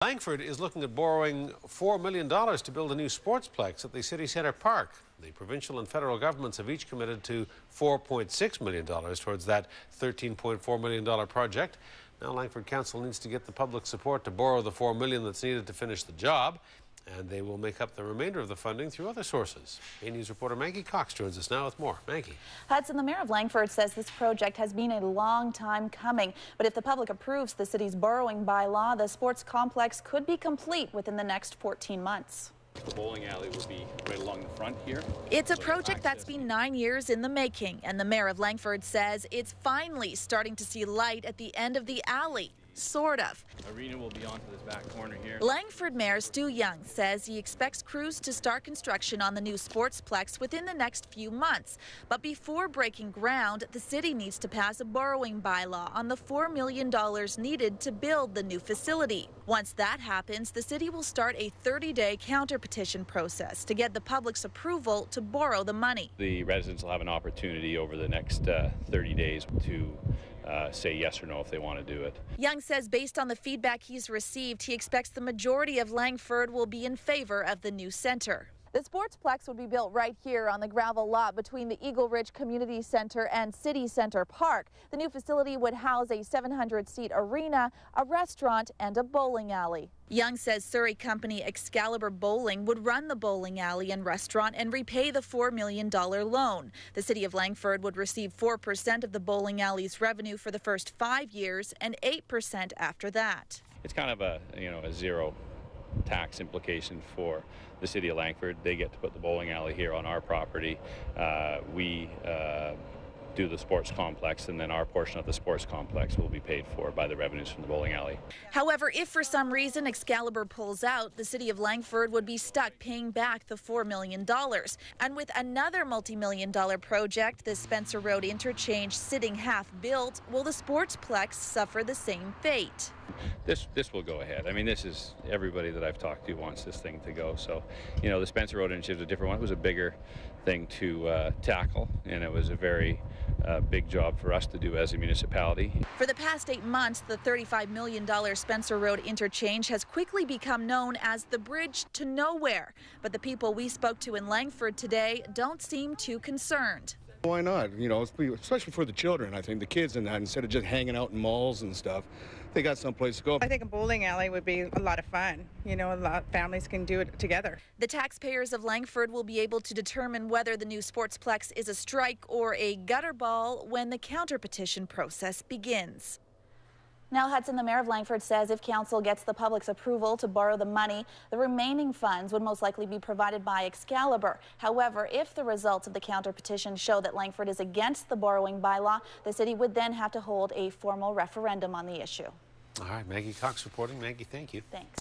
Langford is looking at borrowing $4 million to build a new Sportsplex at the city centre park. The provincial and federal governments have each committed to $4.6 million towards that $13.4 million project. Now Langford Council needs to get the public support to borrow the $4 million that's needed to finish the job, and they will make up the remainder of the funding through other sources. A News reporter Maggie Cox joins us now with more. Maggie. Hudson, the mayor of Langford says this project has been a long time coming, but if the public approves the city's borrowing bylaw, the sports complex could be complete within the next 14 months. The bowling alley will be right along the front here. It's a project that's been 9 years in the making, and the mayor of Langford says it's finally starting to see light at the end of the alley. Sort of. Arena will be onto this back corner here. Langford Mayor Stu Young says he expects crews to start construction on the new Sportsplex within the next few months. But before breaking ground, the city needs to pass a borrowing bylaw on the $4 million needed to build the new facility. Once that happens, the city will start a 30-day counter-petition process to get the public's approval to borrow the money. The residents will have an opportunity over the next 30 days to say yes or no if they want to do it. Young says based on the feedback he's received, he expects the majority of Langford will be in favor of the new center. The Sportsplex would be built right here on the gravel lot between the Eagle Ridge Community Center and City Center Park. The new facility would house a 700-seat arena, a restaurant, and a bowling alley. Young says Surrey company Excalibur Bowling would run the bowling alley and restaurant and repay the $4 million loan. The city of Langford would receive 4% of the bowling alley's revenue for the first 5 years and 8% after that. It's kind of a zero tax implication for the city of Langford. They get to put the bowling alley here on our property. We do the sports complex, and then our portion of the sports complex will be paid for by the revenues from the bowling alley. However, if for some reason Excalibur pulls out, the city of Langford would be stuck paying back the $4 million. And with another multi-million-dollar project, the Spencer Road interchange sitting half-built, will the Sportsplex suffer the same fate? This will go ahead. I mean, this is everybody that I've talked to wants this thing to go. So, the Spencer Road interchange is a different one. It was a bigger thing to tackle, and it was a very big job for us to do as a municipality. For the past 8 months, the $35 million Spencer Road interchange has quickly become known as the bridge to nowhere. But the people we spoke to in Langford today don't seem too concerned. Why not? Especially for the children, I think, the kids and that, instead of just hanging out in malls and stuff, they got someplace to go. I think a bowling alley would be a lot of fun. A lot of families can do it together. The taxpayers of Langford will be able to determine whether the new Sportsplex is a strike or a gutter ball when the counter-petition process begins. Now, Hudson, the mayor of Langford says if council gets the public's approval to borrow the money, the remaining funds would most likely be provided by Excalibur. However, if the results of the counter-petition show that Langford is against the borrowing bylaw, the city would then have to hold a formal referendum on the issue. All right, Maggie Cox reporting. Maggie, thank you. Thanks.